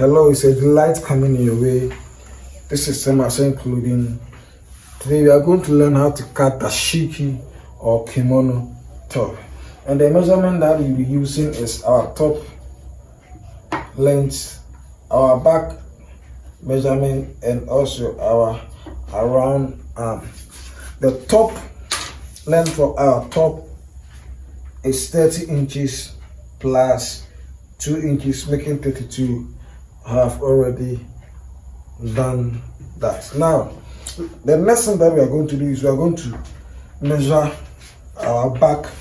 Hello, it's a delight coming your way. This is Semasen Clothing. Today we are going to learn how to cut dashiki or kimono top. And the measurement that we'll be using is our top length, our back measurement, and also our around arm. The top length for our top is 30 inches plus 2 inches, making 32. I have already done that. Now, the next thing that we are going to do is we are going to measure our back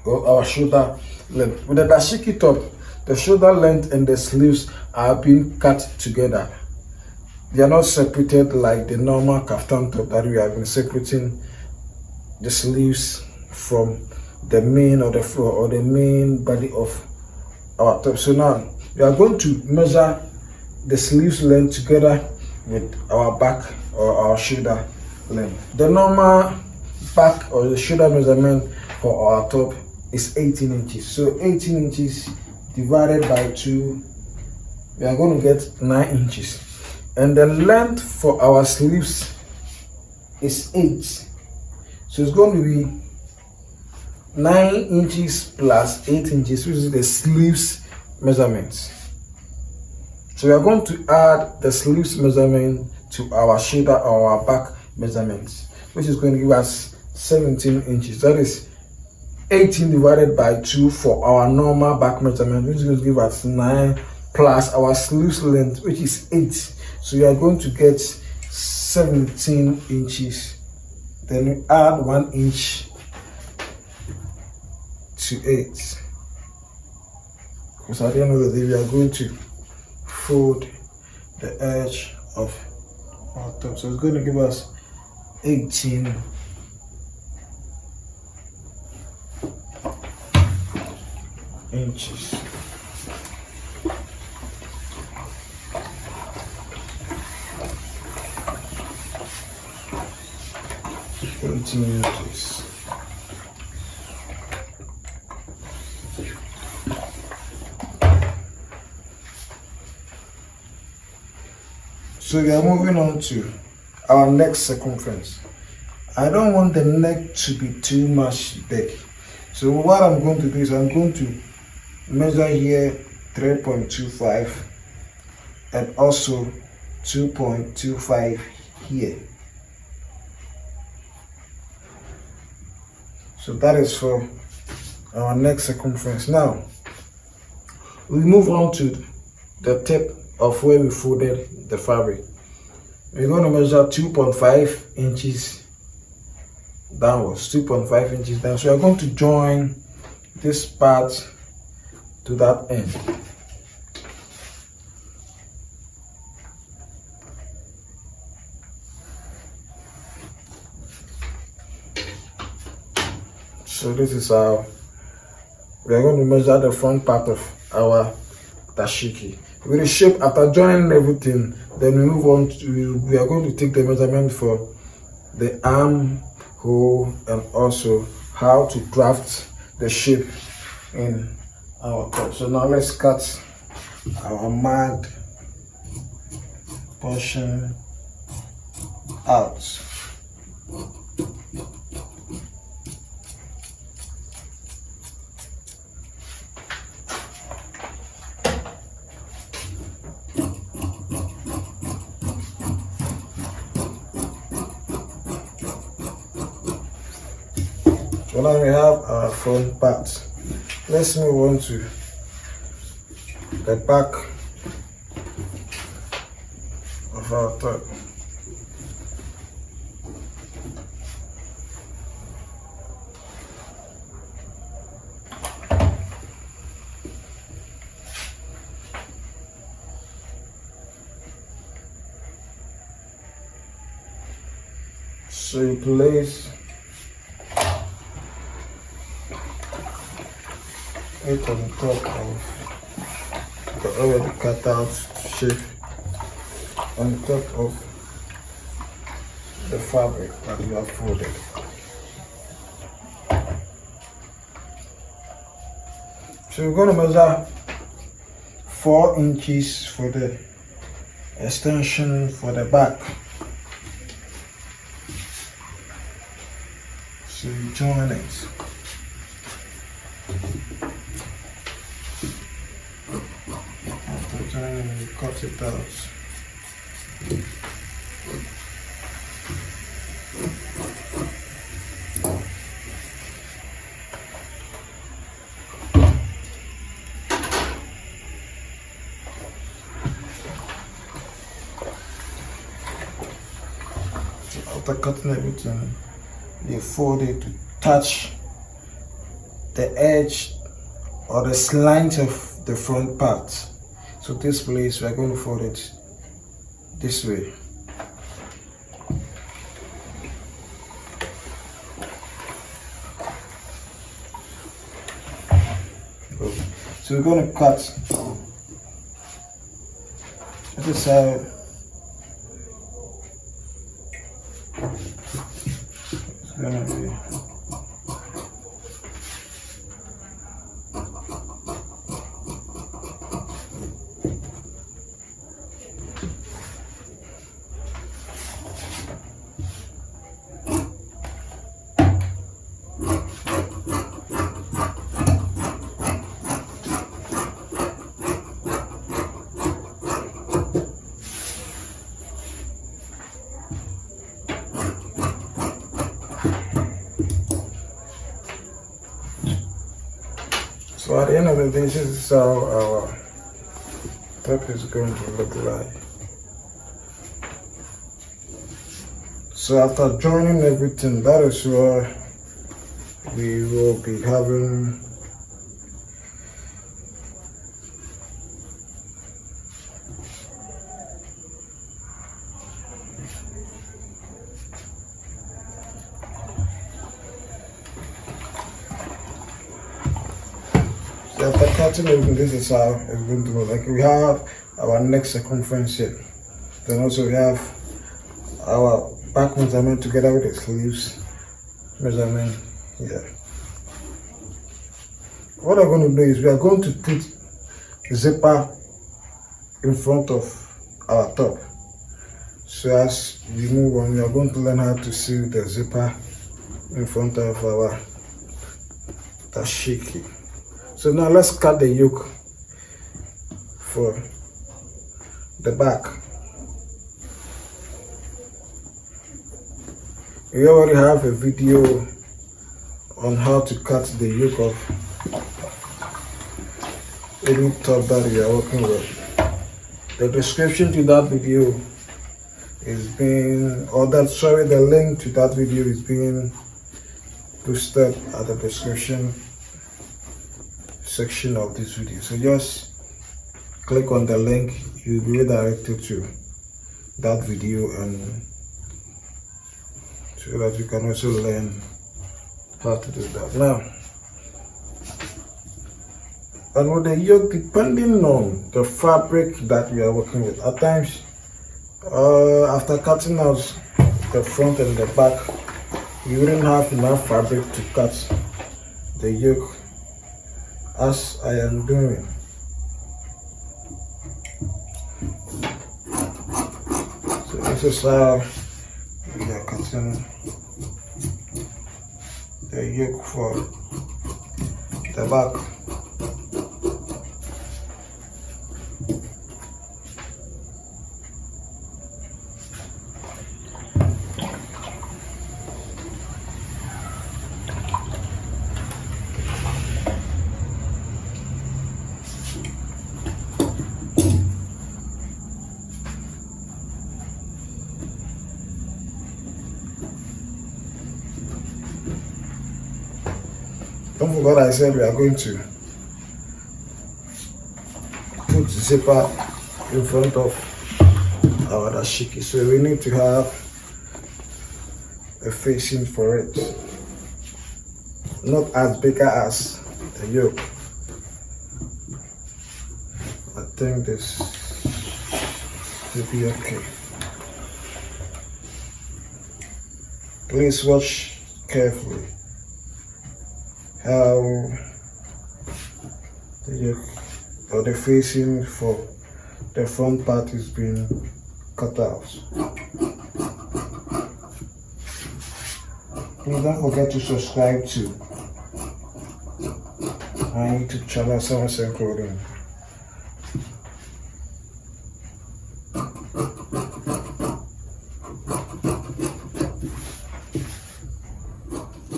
or our shoulder length. With the dashiki top, the shoulder length and the sleeves are being cut together. They are not separated like the normal kaftan top that we have been separating the sleeves from the main or the floor or the main body of our top. So now we are going to measure the sleeves length together with our back or our shoulder length. The normal back or the shoulder measurement for our top is 18 inches. So 18 inches divided by 2, we are going to get 9 inches. And the length for our sleeves is 8. So it's going to be 9 inches plus 8 inches, which is the sleeves measurements. So we are going to add the sleeves measurement to our shoulder or our back measurements, which is going to give us 17 inches. That is 18 divided by 2 for our normal back measurement, which is going to give us 9 plus our sleeves length, which is 8. So we are going to get 17 inches. Then we add 1 inch to 8. Because at the end of the day, we are going to fold the edge of our top. So it's going to give us 18 inches. So we are moving on to our neck circumference. I don't want the neck to be too much big. So what I'm going to do is I'm going to measure here 3.25 and also 2.25 here. So that is for our neck circumference. Now, we move on to the tip of where we folded the fabric. We're going to measure 2.5 inches downwards, 2.5 inches down. So we're going to join this part to that end. So this is how we are going to measure the front part of our dashiki. With the shape, after joining everything, then we move on to, we are going to take the measurement for the arm hole and also how to draft the shape in our top. So now let's cut our marked portion out. So now we have our front part. Let's move on to the back of our top. So you place it on top of the already cut out shape, on top of the fabric that we have folded. So we're going to measure 4 inches for the extension for the back. So you join it. After joining, you cut it out. After cutting everything, you fold it to touch the edge or the slant of the front part. So this place, we are going to fold it this way. So we're going to cut. This is how it's going to be. So at the end of the day, this is how our top is going to look like. So after joining everything, that is where we will be having after cutting everything, this is how it's going to look like. We have our neck circumference here. Then also we have our back measurement together with the sleeves measurement here. What I'm going to do is we are going to put the zipper in front of our top. So as we move on, we are going to learn how to sew the zipper in front of our dashiki. So now let's cut the yoke for the back. We already have a video on how to cut the yoke of any top that you are working with. The description to that video is being, the link to that video is being posted at the description section of this video. So just click on the link, you'll be redirected to that video, and so that you can also learn how to do that. Now, and with the yoke, depending on the fabric that you are working with, at times after cutting out the front and the back, you wouldn't have enough fabric to cut the yoke as I am doing. So this is how we are cutting the yoke for the back. Don't forget I said we are going to put the zipper in front of our dashiki. So we need to have a facing for it. Not as big as the yoke. I think this will be okay. Please watch carefully how the yoke or the facing for the front part is being cut out. Please don't forget to subscribe to my YouTube channel, Somerset Clothing.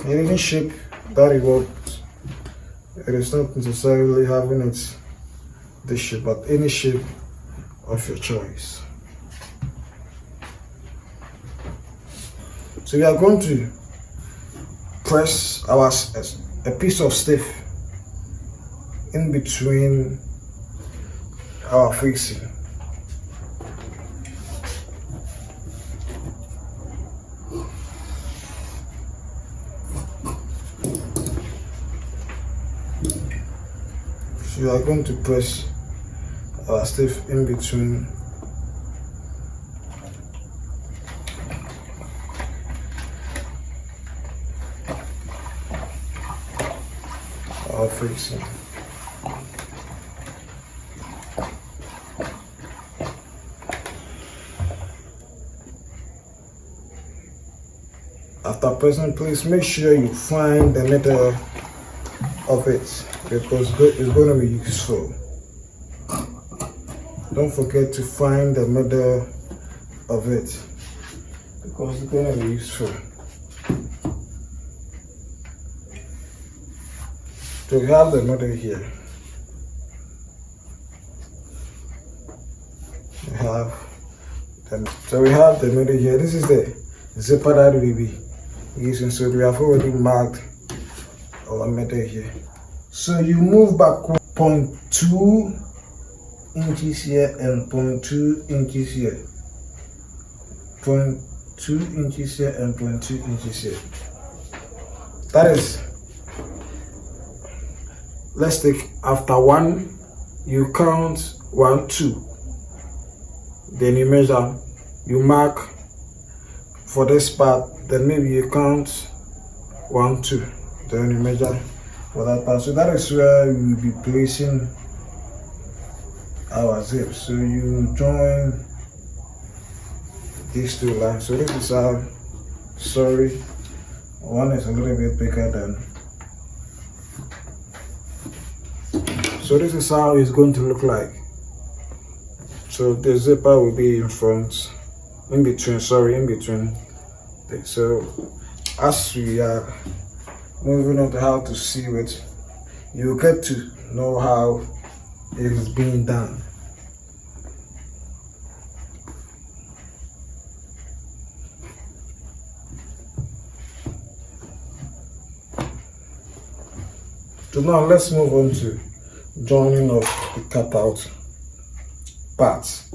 In any shape that it works, it is not necessarily having it this shape, but any shape of your choice. So we are going to press a piece of stiff in between our facing. So we are going to press our stiff in between our facing. After pressing, please make sure you find the middle of it, because it's going to be useful. Don't forget to find the middle of it, because it's going to be useful. So we have the middle here. So we have the middle here. This is the zipper that we be using. So we have already marked our middle here. So you move back 0.2 inches here and 0.2 inches here. 0.2 inches here and 0.2 inches here. That is, let's take after 1, you count 1, 2. Then you measure, you mark for this part, then maybe you count 1, 2. Then you measure for that part. So that is where we will be placing our zip. So you join these two lines. So this is how, sorry, one is a little bit bigger than. So this is how it's going to look like. So the zipper will be in front, in between. So as we are moving on to how to sew it, you get to know how it is being done. So now let's move on to joining of the cutout parts.